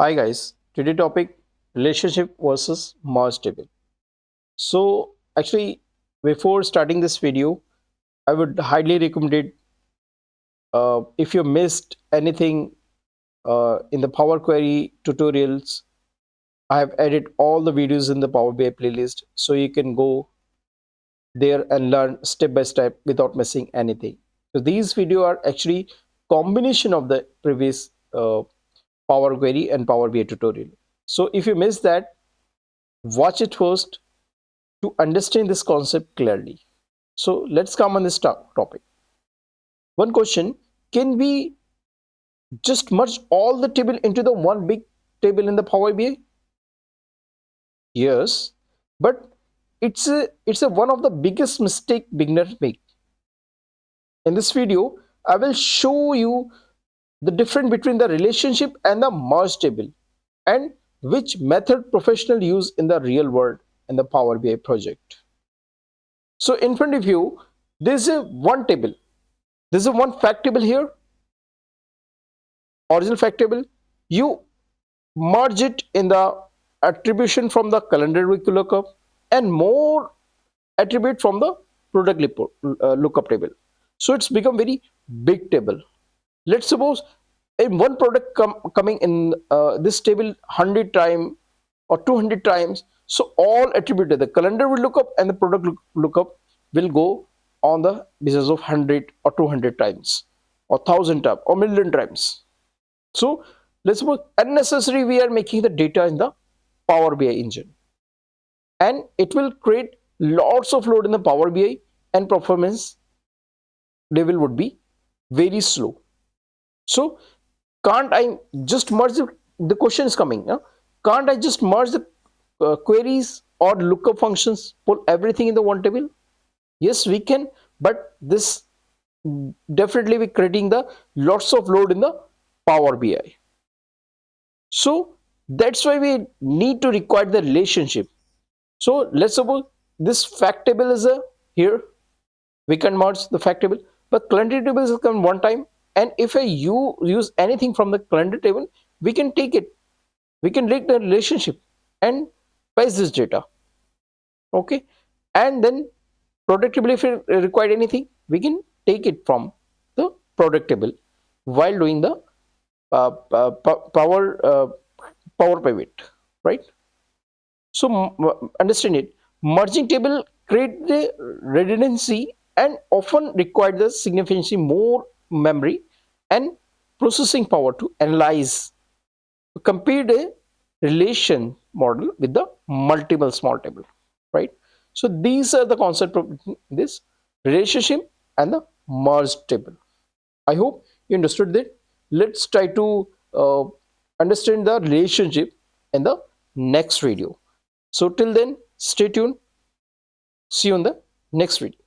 Hi guys, today topic relationship versus merge table. So actually before starting this video, I would highly recommend it if you missed anything in the Power Query tutorials, I have added all the videos in the Power BI playlist so you can go there and learn step by step without missing anything. So these videos are actually combination of the previous Power Query and Power BI tutorial. So if you missed that, watch it first to understand this concept clearly. So let's come on this topic. One question, can we just merge all the table into the one big table in the Power BI? Yes, but it's a one of the biggest mistake beginners make. In this video, I will show you the difference between the relationship and the merge table and which method professional use in the real world in the Power BI project. So in front of you, there's a one table. There's a one fact table here, original fact table. You merge it in the attribution from the calendar week lookup and more attribute from the product lookup table. So it's become very big table. Let's suppose in one product coming in this table 100 times or 200 times. So all attributed, the calendar will look up and the product lookup will go on the basis of 100 or 200 times or 1000 times or million times. So let's suppose unnecessary we are making the data in the Power BI engine, and it will create lots of load in the Power BI and performance level would be very slow. So can't I just merge the question is coming, can't I just merge the queries or lookup functions, pull everything in the one table? Yes, we can, but this definitely be creating the lots of load in the Power BI. So that's why we need to require the relationship. So let's suppose this fact table is a here, we can merge the fact table, but calendar table is come one time, and if you use anything from the calendar table, we can take it, we can link the relationship and paste this data. Okay, and then product table, if it required anything, we can take it from the product table while doing the power pivot, right? So understand it. Merging table create the redundancy and often require the significantly more memory and processing power to analyze. Compare the relation model with the multiple small table, right? So these are the concept of this relationship and the merged table. I hope you understood that. Let's try to understand the relationship in the next video. So till then, stay tuned. See you in the next video.